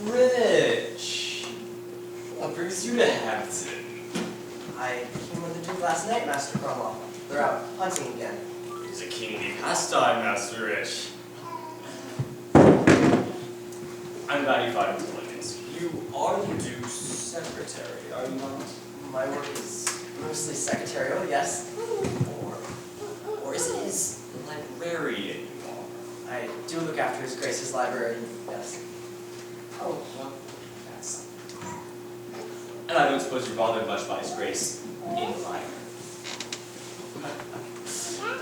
Rich! What brings you to Harrington? I came with the Duke last night, Master Cromwell. They're out hunting again. It's a kingly pastime, Master Rich. I'm glad you find employment. You are the Duke's secretary, are you not? My work is mostly secretarial, yes. Or is it his librarian you are? I do look after His Grace's library, yes. Oh, well, that's something. And I don't suppose you're bothered much by His Grace in the library.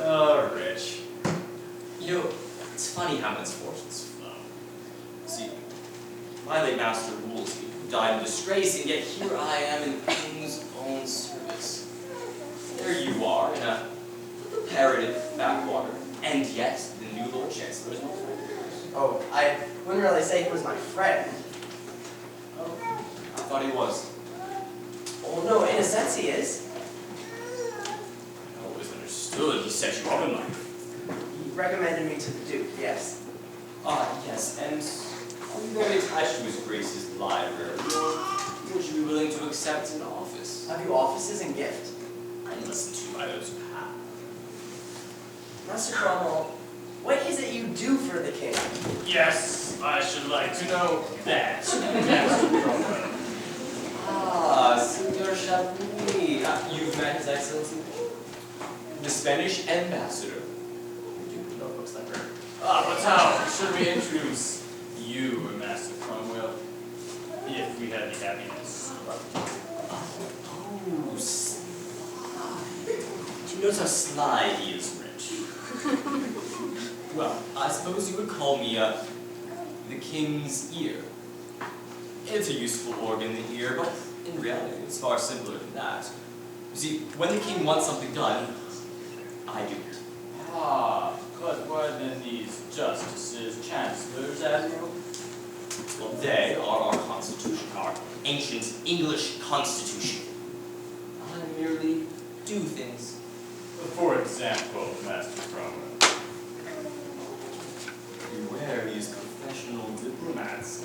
Oh, Rich. You know, it's funny how misfortunes flow. See, my late master Woolsey died in disgrace, and yet here I am in the king's own service. There you are, in a comparative backwater, and yet the new Lord Chancellor is my friend. Oh, I wouldn't really say he was my friend. Oh, I thought he was. Oh, no, in a sense he is. I always understood he set you up in life. He recommended me to the Duke, yes. Yes, and are you very attached to His Grace's library, or would you be willing to accept an office? Have you offices in Gift? I listen to you by those who have. Master Cromwell, what is it you do for the king? Yes, I should like to know that, Master Cromwell. Senor Chablis. You've met His Excellency? The Spanish ambassador. You know books like her. But how should we introduce you, Master Cromwell, if we had the happiness? Oh, Sly. Do you notice how sly he is, Rich? Well, I suppose you would call me, the king's ear. It's a useful organ, the ear, but in reality, it's far simpler than that. You see, when the king wants something done, I do it. But why then these justices, chancellors, admiral? Well, they are our constitution, our ancient English constitution. I merely do things. For example, Master Cromwell. Beware these professional diplomats.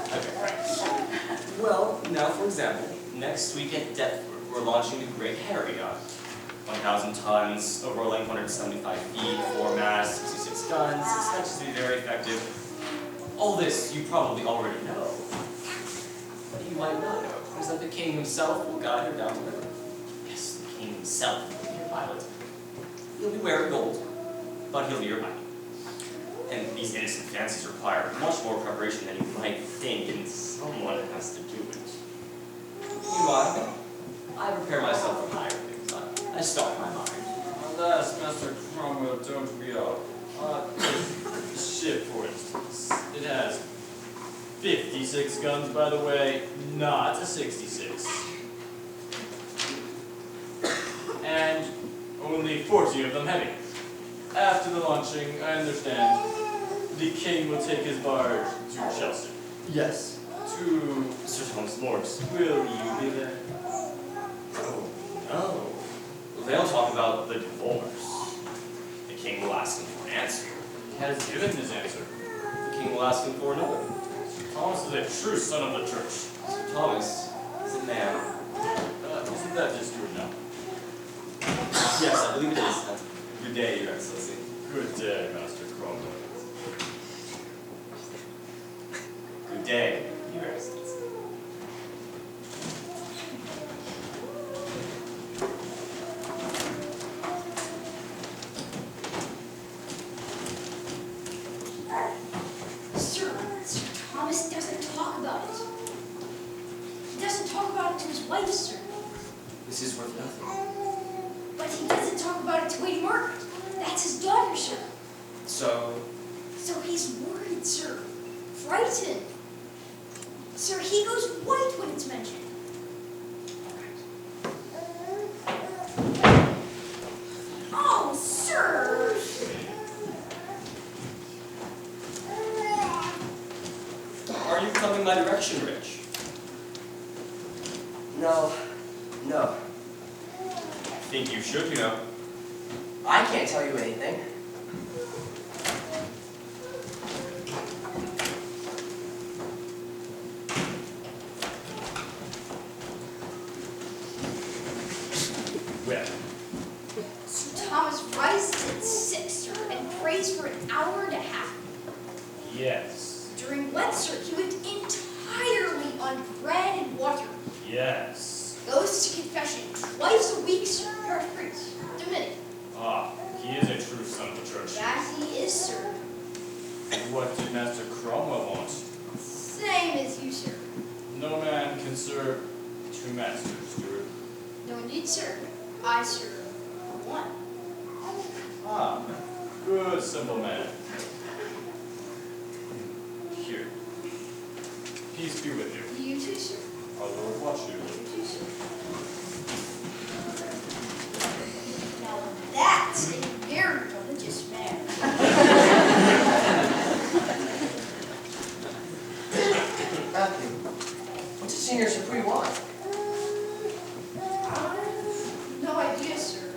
Okay, right. Well, now for example, next week at Deptford, we're launching the Great Harry on 1,000 tons, overall length 175 feet, 4 masts, 66 guns, expected to be very effective. All this you probably already know. What you might not know is that the king himself will guide her down the river. Yes, the king himself will be your pilot. He'll be wearing gold, but he'll be your pilot. And these innocent fancies require much more preparation than you might think, and someone has to do it. Meanwhile, I prepare myself for higher things. I stock my mind. Alas, Master Cromwell, don't we all? This ship, for instance, it has 56 guns, by the way, not a 66. And only 40 of them heavy. After the launching, I understand, the king will take his barge to Chelsea. Yes. To Sir Thomas More's. Will you be there? Oh, no. They'll talk about the divorce. The king will ask him for an answer. He has given his answer. The king will ask him for another. Thomas is a true son of the church. Sir Thomas is a man. Isn't that just Stuart now? Yes, I believe it is. Good day, Your Excellency. Good day, Master Cromwell. Good day, Your Excellency. Sir Thomas doesn't talk about it. He doesn't talk about it to his wife, sir. This is worth nothing. But he doesn't talk about it to Lady Margaret. That's his daughter, sir. So, So he's worried, sir. Frightened. Sir, he goes white when it's mentioned. Oh, sir! are you coming my direction, Rich? No. I think you should, you know. I can't tell you anything. Yes. During wet, sir, he lived entirely on bread and water. Yes. Goes to confession twice a week, sir. Parish priest, Dominican. Ah, he is a true son of the church. That he is, sir. What did Master Cromwell want? Same as you, sir. No man can serve two masters, Stuart. No, indeed, sir. I serve one. Ah, good simple man. Here. Peace be with you. You too, sir. Our Lord watch you. You too, sir. Now that's a very religious man. Matthew, what does Senior Supreme want? No idea, sir.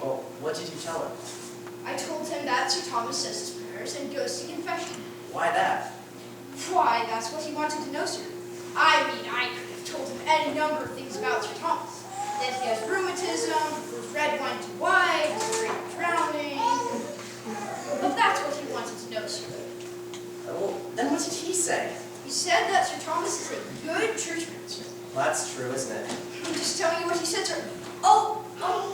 Well, what did you tell him? I told him that Sir Thomas says his prayers and goes to confession. Why that? Why, that's what he wanted to know, sir. I mean, I could have told him any number of things about Sir Thomas. That he has rheumatism, prefers red wine to white, is afraid of drowning. But that's what he wanted to know, sir. Well, then what did he say? He said that Sir Thomas is a good churchman, sir. Well, that's true, isn't it? I'm just telling you what he said, sir. Oh,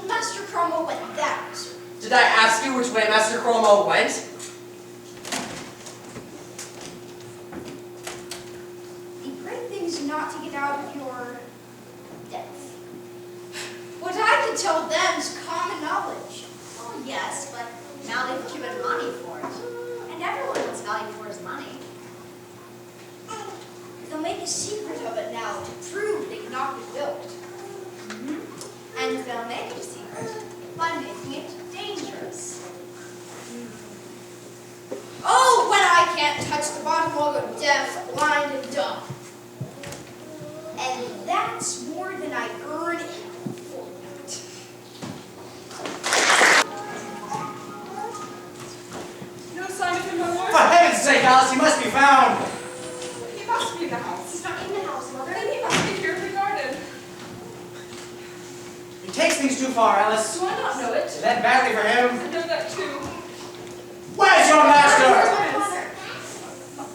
Master Cromwell went that way, sir. Did I ask you which way Master Cromwell went? The great thing is not to get out of your depth. What I can tell them is common knowledge. Oh, yes, but now they've given money for it. And everyone wants value for his money. They'll make a secret of it now to prove they've not been built. And they'll make it a secret by making it dangerous. Oh, when I can't touch the bottom, I'll go deaf, blind, and dumb. And that's more than I earn in a fortnight. No sign of him, my lord? For heaven's sake, Alice, he must be found! He must be in the house. He's not in the house, Mother. Then he must be here in the garden. He takes things too far, Alice. Do I not know it? Is that badly for him? I know that too. Where's your master?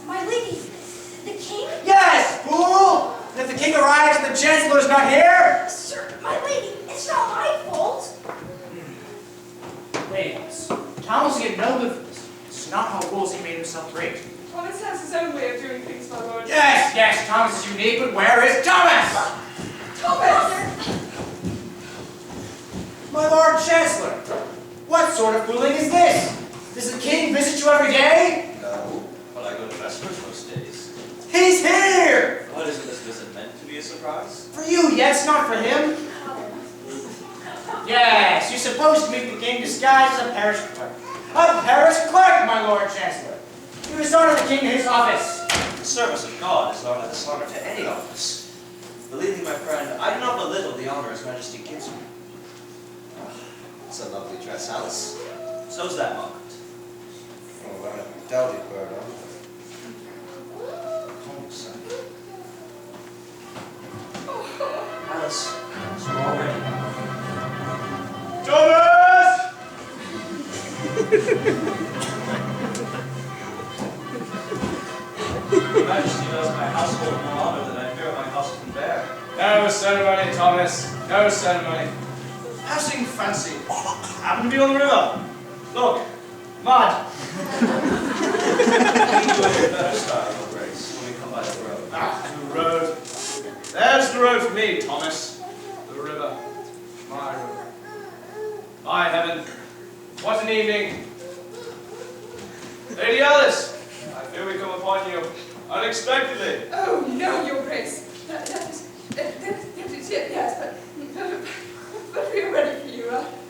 My lady, the king? Yes, fool! And if the king arrives and the chancellor's not here? Sir, my lady, it's not my fault. Wait, Alice. Thomas will get no good for this. This is not how Wolsey made himself great. Thomas has his own way of doing things, my lord. Yes, Thomas is unique, but where is Thomas? Thomas! My Lord Chancellor, what sort of fooling is this? Does the king visit you every day? No, but I go to Vespers most days. He's here! What isn't this visit meant to be a surprise? For you, yes, not for him. Yes, you're supposed to meet the king disguised as a parish clerk. A parish clerk, my Lord Chancellor. You dishonor the king in his office. The service of God is not a dishonor to any office. Believe me, my friend, I do not belittle the honor His Majesty gives me. It's a lovely dress, Alice. So's that, Margaret. Oh, I doubt it, Bergida. Come, son. Alice, so you're all ready. Thomas! Your Majesty knows my household more honor than I fear my house can bear. No ceremony, Thomas. No ceremony. Passing fancy. Happen to be on the river. Look, mud. We do it in better style, Your Grace, when we come by the road. The road. There's the road for me, Thomas. The river. My river. My heaven. What an evening. Lady Alice, I fear we come upon you unexpectedly. Oh, no, Your Grace. That is it, yes, but we are ready for you.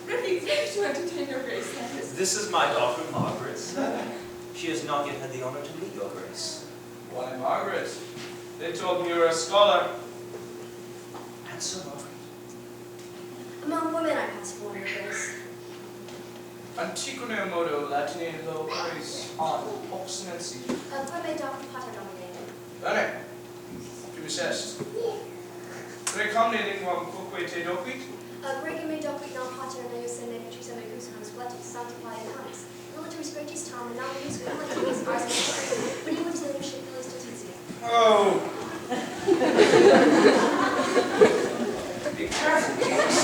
Ready to entertain Your Grace, that is. This is my daughter, Margaret. She has not yet had the honor to meet Your Grace. Why, Margaret? They told me you were a scholar. And so, Margaret. Among women, I pass for Your Grace. Antiquone modo Latine loqueris on obstinacy. Come doc pater nominated. Bene. Tu est. Rekomending quoque te doquit? Gregor me doquit non pater and eos and necus and necus hans fletus sanctify Echaniz. Militaris Regis Tom and non-use with my case ars and when you went to the leadership place to teach you. Oh. Be careful, Thomas.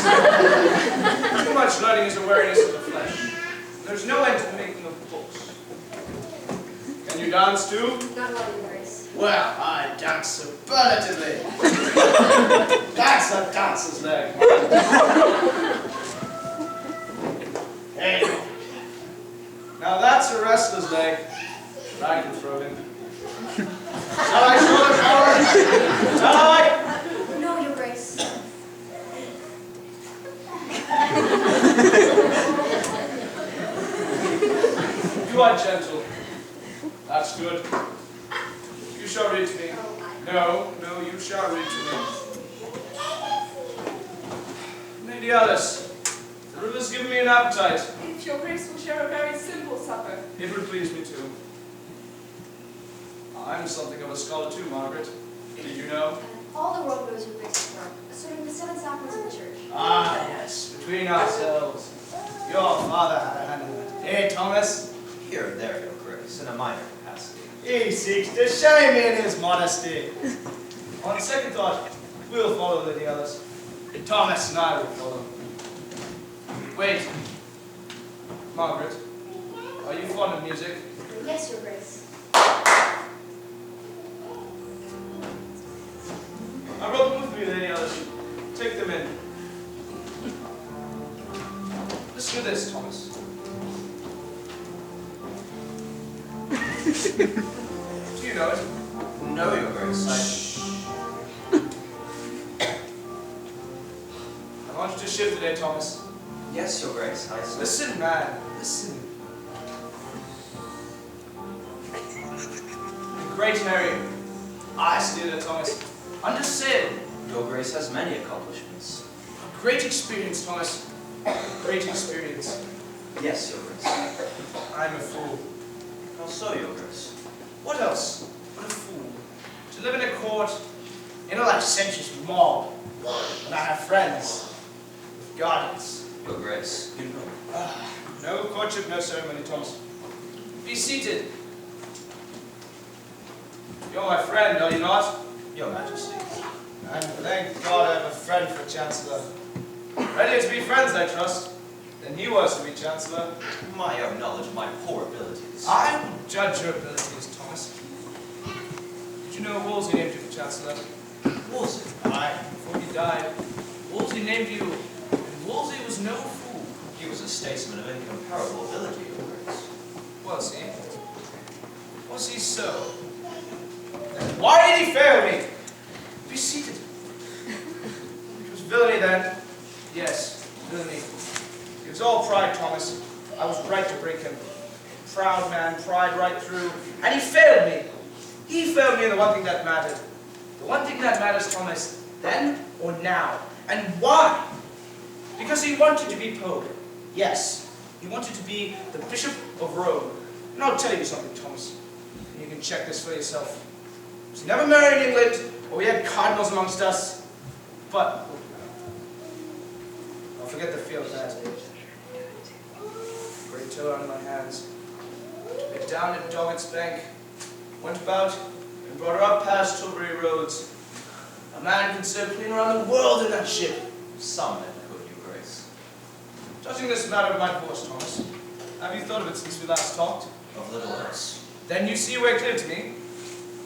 Too much learning is a weariness of the flesh. There's no end to the making of books. Can you dance too? Not well, Your Grace. Well, I dance superlatively. That's a dancer's leg. Hey. Now that's a wrestler's leg, but I can throw him. Shall I show the power? Shall I? No, Your Grace. You are gentle. That's good. You shall read to me. No, you shall read to me. Lady Alice, the river's given me an appetite. If Your Grace will share a very simple supper. It would please me too. I'm something of a scholar too, Margaret. Did you know? All the world knows Your Grace's work, asserting the 7 sacraments of the Church. Ah, yes, between ourselves. Your father had a hand in it. Eh, Thomas? Here and there, Your Grace, in a minor capacity. He seeks to shame me in his modesty. On second thought, we'll follow Lady Alice. Thomas and I will follow. Wait. Margaret, are you fond of music? Yes, Your Grace. I brought them with me, Lady Alice. Take them in. Listen to this, Thomas. Do you know it? No, Your Grace, I want you to shift today, Thomas. Yes, Your Grace, Listen, man. Listen. The great Harry. I steal it, Thomas. Under sail. Your Grace has many accomplishments. A great experience, Thomas. A great experience. Yes, Your Grace. I'm a fool. How so, Your Grace? What else? But a fool. To live in a court, in a licentious mob, when I have friends, with guardians. Your Grace, you know. No courtship, no ceremony, Thomas. Be seated. You're my friend, are you not? Your Majesty. And thank God I have a friend for Chancellor. Ready to be friends, I trust. Then he was to be Chancellor. My own knowledge of my poor abilities. I will judge your abilities, Thomas. Did you know Wolsey named you for Chancellor? Wolsey? Aye, before he died. Wolsey named you, and Wolsey was no fool. He was a statesman of incomparable ability, Your Grace. Was he? Was he so? Then why did he fail me? Be seated. It was villainy then. Yes, villainy. It was all pride, Thomas. I was right to break him. Proud man, pride right through. And he failed me. He failed me in the one thing that mattered. The one thing that matters, Thomas, then or now. And why? Because he wanted to be Pope. Yes, he wanted to be the Bishop of Rome. And I'll tell you something, Thomas. And you can check this for yourself. He never married in England, or we had cardinals amongst us. But I'll forget the feel of that. Great toe on my hands. Went down at Doggett's Bank. Went about and brought her up past Tilbury roads. A man could sail clean around the world in that ship. Some men could, Your Grace. Judging this matter of my course, Thomas, have you thought of it since we last talked? Of little else. Then you see way clear to me.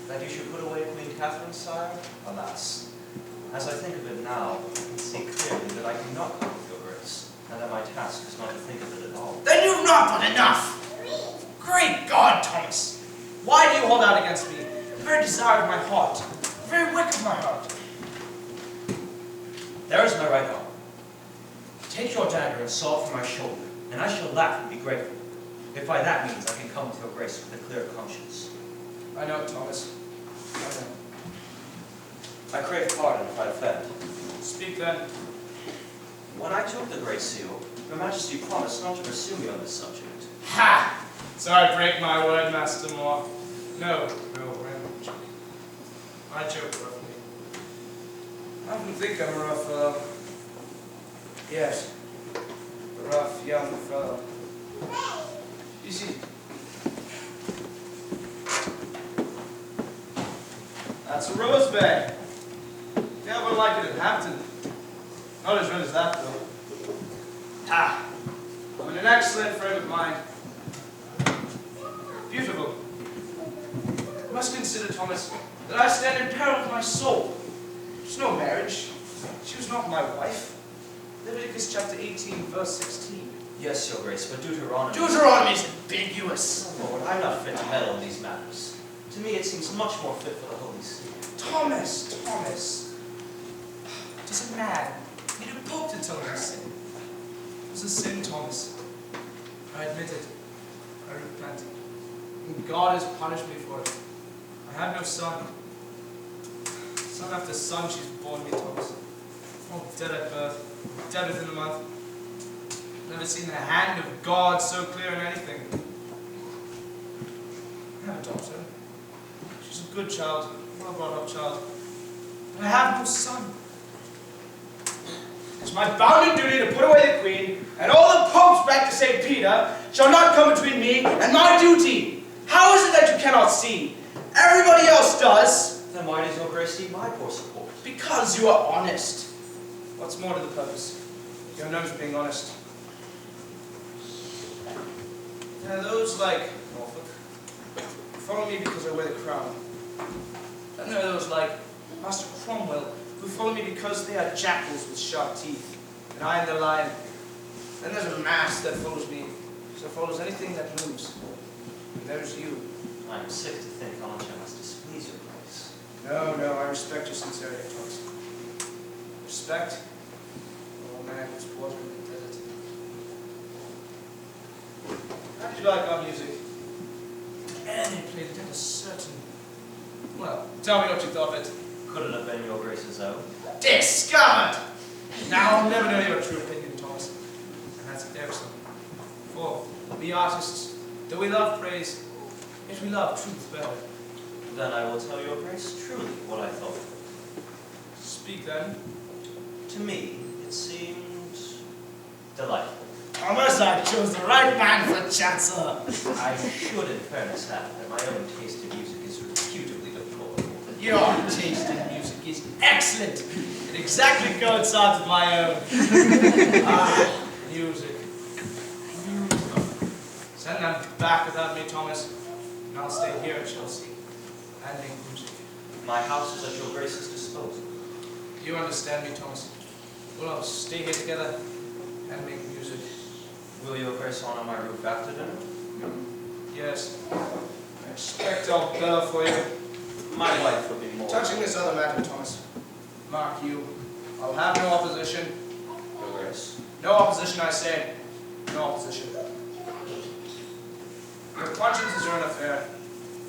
That you should put away Queen Kathryn, sire? Alas. As I think of it now, I can see clearly that I cannot come with Your Grace, and that my task is not to think of it at all. Then you've not done enough! Great God, Thomas! Why do you hold out against me? The very desire of my heart, the very wick of my heart. There is my right arm. Take your dagger and saw it from my shoulder, and I shall laugh and be grateful, if by that means I can come with Your Grace with a clear conscience. I know, Thomas. I know. I crave pardon if I offend. Speak then. When I took the Great Seal, Your Majesty promised not to pursue me on this subject. Ha! So I break my word, Master Moore. No, I'm joking. I joke roughly. I often think I'm a rough fellow. Yes, a rough young fellow. You see, that's a rose bed. Yeah, we're like it at Hampton. Not as red as that, though. Ha! I'm in an excellent frame of mind. Beautiful. You must consider, Thomas, that I stand in peril of my soul. There's no marriage. She was not my wife. Leviticus chapter 18, verse 16. Yes, Your Grace, but Deuteronomy... Deuteronomy is ambiguous. Oh, Lord, I'm not fit to meddle in these matters. To me, it seems much more fit for the Holy See. Thomas. Does a man need a pope to tell him his sin? It was a sin, Thomas. I admit it. I repent. And God has punished me for it. I have no son. Son after son she's borne me, Thomas. Oh, dead at birth. Dead within a month. Never seen the hand of God so clear in anything. I have a daughter. She's a good child, well brought up child. But I have no son. It's my bounden duty to put away the Queen, and all the popes back to St. Peter shall not come between me and my duty. How is it that you cannot see? Everybody else does. Then why does Your Grace need my poor support? Because you are honest. What's more to the purpose? You're known for being honest. There are those like Norfolk who follow me because I wear the crown. Then there are those like Master Cromwell who follow me because they are jackals with sharp teeth, and I am the lion. Then there's a mass that follows me, so follows anything that moves. And there's you. I am sick to think how much I must displease Your Grace. No, I respect your sincerity, Thomas. Respect? Oh man, whose water in the desert. How did you like our music? And they played it at a certain... Well, tell me what you thought of it. Couldn't have been Your Grace's own. Discovered! Now I'll never know your true opinion, Thomas. And that's irksome. For we artists, though we love praise, yet we love truth better. Then I will tell Your Grace truly what I thought. Speak then. To me, it seemed delightful. Thomas, I chose the right man for Chancellor. I should, in fairness, add that my own taste in music is reputably deplorable. Your taste in music is excellent. It exactly coincides with my own. Music. Send them back without me, Thomas, and I'll stay here at Chelsea and make music. My house is at Your Grace's disposal. You understand me, Thomas? We'll all stay here together and make music. Will Your Grace honor my roof after dinner? Yes. I expect I'll bell for you. My wife would be more. Touching this other matter, Thomas, mark you, I'll have no opposition. Your Grace. No opposition, I say. No opposition. Your conscience is your own affair,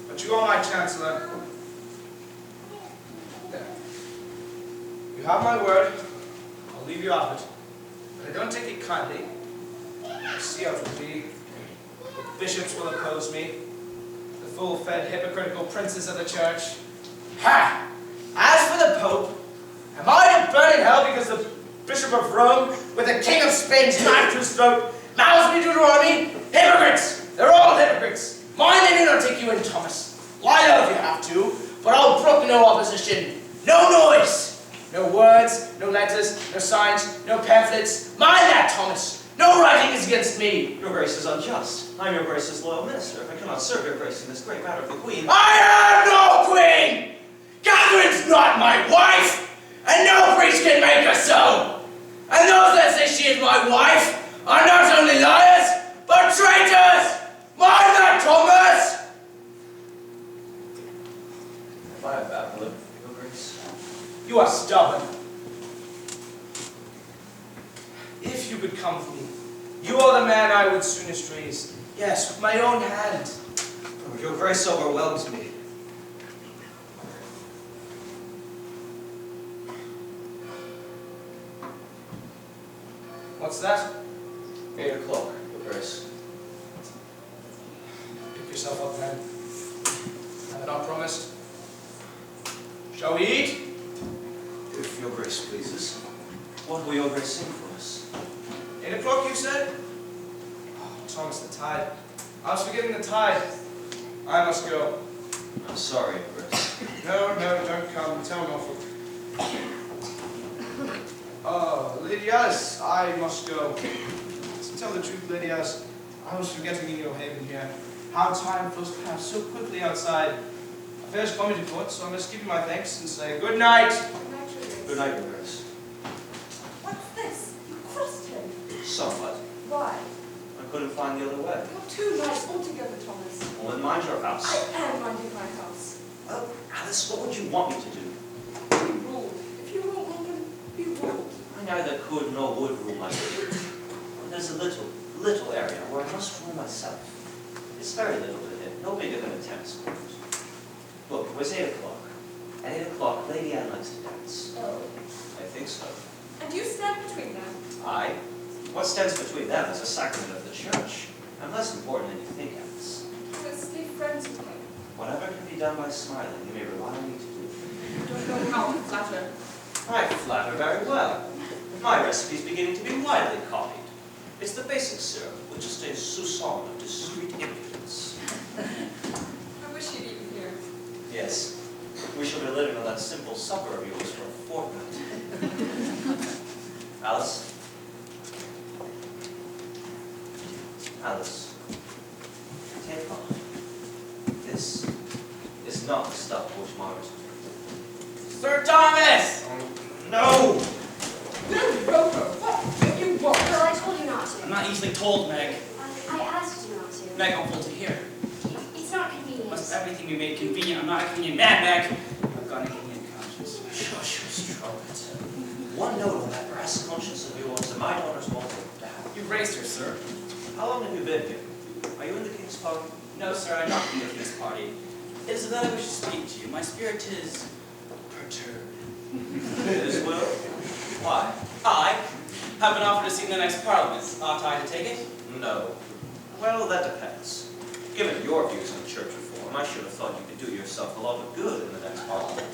but you are my Chancellor. There. You have my word. I'll leave you out of it. But I don't take it kindly. You see how it will be. The bishops will oppose me. The full-fed, hypocritical princes of the church. Ha! As for the Pope, am I to burn in hell because the Bishop of Rome, with the King of Spain's knife to his throat, mouths me Deuteronomy? Hypocrites! They're all hypocrites. Mind they do not take you in, Thomas. Lie low if you have to, but I'll brook no opposition. No noise. No words, no letters, no signs, no pamphlets. Mind that, Thomas. No writing is against me. Your Grace is unjust. I'm Your Grace's loyal minister. If I cannot serve Your Grace in this great matter of the Queen... I am no queen! Kathryn's not my wife! And no priest can make her so! And those that say she is my wife are not only liars, but traitors! Mind that, Thomas! If I have bad blood, Your Grace... You are stubborn. If you could come for me, you are the man I would soonest raise. Yes, with my own hand. Oh, Your Grace overwhelms me. What's that? 8 o'clock, Your Grace. Pick yourself up, man. Have I not promised? Shall we eat? If If your grace pleases, what will your grace sing for us? 8 o'clock, you said? Oh, Thomas, the tide. I was forgetting the tide. I must go. I'm sorry, your grace. No, don't come. Tell Norfolk. Oh, Lady Alice, I must go. To tell the truth, Lady Alice, I was forgetting in your haven here how time flows past so quickly outside. Affairs call me to court, so I must give you my thanks and say good night. Good night, your grace. What's this? You crossed him. Somewhat. Why? I couldn't find the other way. You're too nice altogether, Thomas. Well, then mind your house. I am minding my house. Well, Alice, what would you want me to do? Be ruled. If you won't Nolan, be ruled. I neither could nor would rule my lady. But there's a little area where I must rule myself. It's very little to hit, no bigger than a tennis court. Look, it was 8 o'clock. At 8 o'clock, Lady Anne likes to dance. Oh. I think so. And you stand between them. I? What stands between them is the sacrament of the church. I'm less important than you think, Alice. Let's stay friends with him. Whatever can be done by smiling, you may rely on me to do. You don't know how to flatter. I flatter very well. My recipe's beginning to be widely copied. It's the basic syrup, which sustains soupçon of discreet impudence. I wish you'd eaten here. Yes, we shall be living on that simple supper of yours for a fortnight. Alice? Alice, take off. This is not the stuff which Mars made. Sir Thomas! No! Billy Roper, what do you want? Well, I told you not to. I'm not easily told, Meg. I asked you not to. Meg, I'm full to hear. It's not convenient. Must everything be made convenient? I'm not a convenient man, Meg. I've got a convenient conscience. Shush, trumpet. One note on that brass conscience of yours, and my daughter's won't go down. You raised her, sir. How long have you been here? Are you in the King's party? No, sir, I'm not in the King's party. It is that I wish to speak to you. My spirit is perturbed. As well? Why? I have been offered a seat in the next Parliament. Ought I to take it? No. Well, that depends. Given your views on church reform, I should have thought you could do yourself a lot of good in the next Parliament.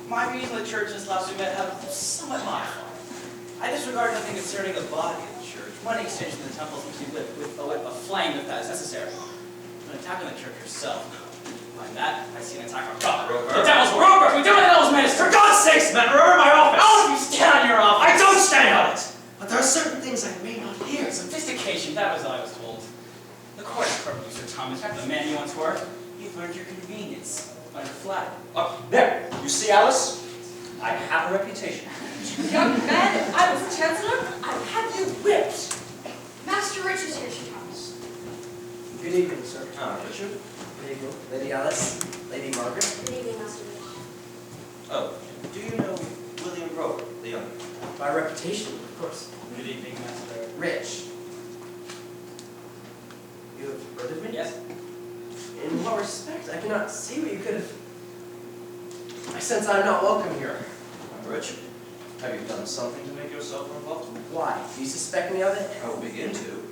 My views on the church since last we met have somewhat modified. I disregard nothing concerning the body of the church. One extension of the temple seems to be lit with a flame if that is necessary. An attack on the church herself. Behind that, I see an attack on God. Roper. The devil's work. Roper, we do the devil's minister. For God's sakes, man, remember my office! All of you stand on your office. I don't stand on it! But there are certain things I may not hear. Sophistication, that was all I was told. The court is corrupt, Sir Thomas. After the man you once were, you've learned your convenience. Find it flat. Up there! You see, Alice? I have a reputation. Young man, if I was Chancellor, I'd have you whipped. Master Rich is here, Sir Thomas. Good evening, sir. Richard? Good evening. Lady Alice. Lady Margaret. Good evening, Master Rich. Oh, do you know William Roper, the younger? By reputation, of course. Good evening, Master. Rich. You have heard of me? Yes? In what respect? I cannot see what you could have... I sense I'm not welcome here. Richard, have you done something to make yourself unwelcome? Why? Do you suspect me of it? I will begin to.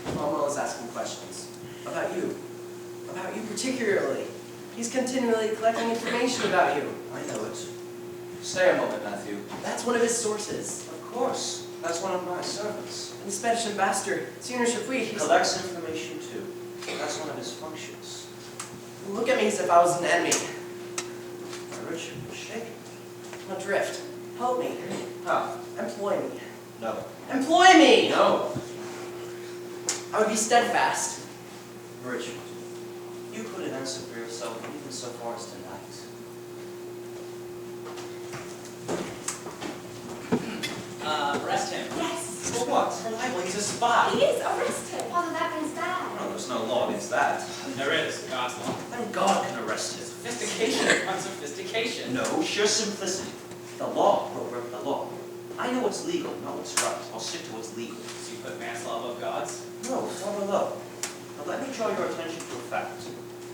Cromwell is asking questions. About you. About you particularly. He's continually collecting information about you. I know it. Stay a moment, Matthew. That's one of his sources. Of course. That's one of my servants. And the Spanish ambassador, Senor Chapuis, He collects information too. That's one of his functions. Look at me as if I was an enemy. Richard, you're shaking. I'm adrift. Help me. How? Employ me. No. Employ me! No. I would be steadfast. Richard, you couldn't answer for yourself even so far as tonight. Arrest him. Yes. For what? For libel, he's a spy. He is. Arrest him. Father, that means bad. No, there's no law against that. There is, God's law. Then God can arrest him. Sophistication upon sophistication. No, sheer simplicity. The law, Roper, the law. I know what's legal, not what's right. I'll stick to what's legal. So you put man's law above God's? No, far below. Now let me draw your attention to a fact.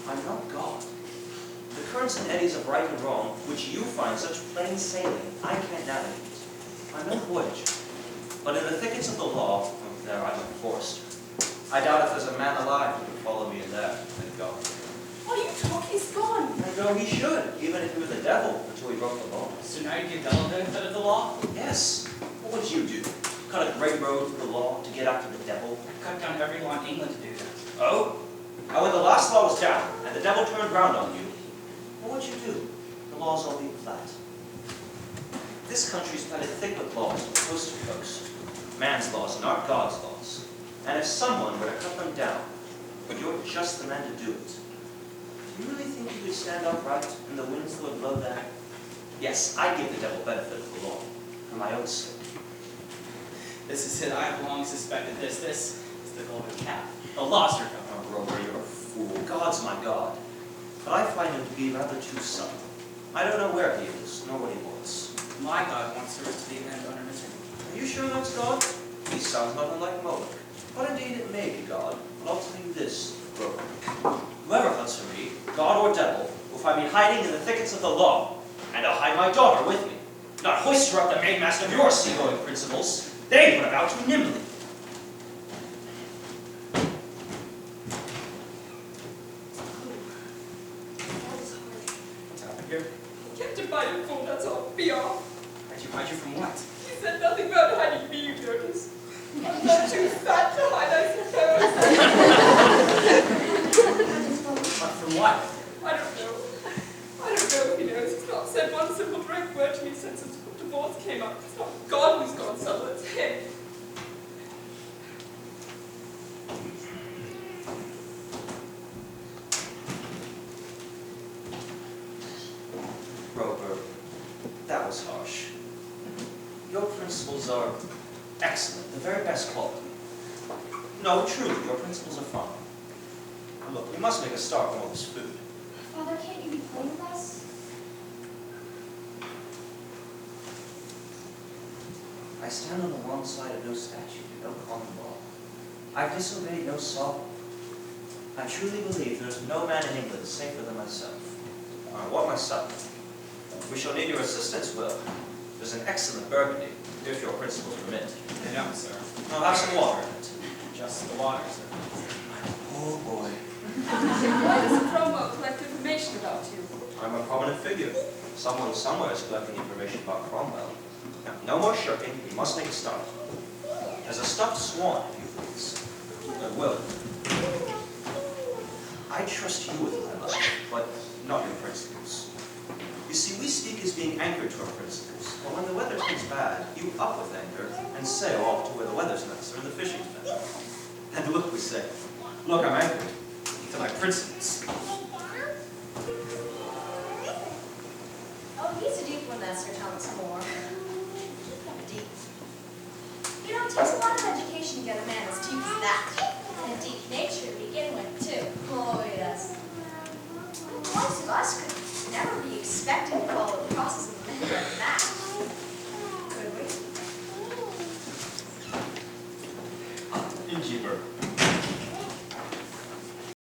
I'm not God. The currents and eddies of right and wrong, which you find such plain sailing, I can't navigate. I'm no voyager. But in the thickets of the law, there I'm a forester. I doubt if there's a man alive who could follow me in there, thank God. What are you talking? He's gone. Thank No, he should, even if he were the devil, until he broke the law. So now you give them the benefit of the law? Yes. What would you do? Cut a great road through the law to get after the devil? Cut down every law in England to do that. Oh? And when the last law was down, and the devil turned round on you, what would you do? The laws all being flat. This country's planted thick with laws from coast to coast. Man's laws, not God's laws. And if someone were to cut them down, you're just the man to do it. Do you really think you could stand upright in the winds that would blow back? Yes, I give the devil benefit of the law, for my own sake. This is it. I have long suspected this. This is the golden calf. The lost her Oh, Rover, you're a fool. God's my God. But I find him to be rather too subtle. I don't know where he is, nor what he wants. My God wants her to the end unremitting. Are you sure that's God? He sounds not unlike Moreau. But indeed it may be God. But I'll tell you this, Rover. Whoever hunts for me, God or devil, will find me hiding in the thickets of the law. And I'll hide my daughter with me. Not hoist her up the mainmast of your seagoing principles. They put about too nimbly. What's happened here? He kept inviting full, that's all. Be off. Hide you from what? He said nothing about hiding me, you notice. I'm not too fat to hide, I suppose. But from what? I don't know. I don't know if he knows. He's not said one simple direct word to me since his divorce came up. It's not God who's gone solo, it's him. Rover, that was harsh. Your principles are excellent, the very best quality. No, truly, your principles are fine. Now look, we must make a start from all this food. Father, can't you be playing with us? I stand on the wrong side of no statute, no common law. I've disobeyed no sovereign. I truly believe there is no man in England safer than myself. I want my son. We shall need your assistance, Will. There's an excellent Bergida, if your principles permit. They don't, sir. I'll have some water in it. Just the water, sir. Oh boy. Why does Cromwell collect information about you? I'm a prominent figure. Someone somewhere is collecting information about Cromwell. Now, no more shirking. We must make a start. As a stuffed swan, if you please. Will, I trust you with my life, but not your principles. You see, we speak as being anchored to our principles, but when the weather turns bad, you up with anchor and sail off to where the weather's nicer and the fishing's better. And look, we say, look, I'm anchored to my principles. Oh, he's a deep one, that Sir Thomas More. Deep. You know, it takes a lot of education to get a man as deep as that.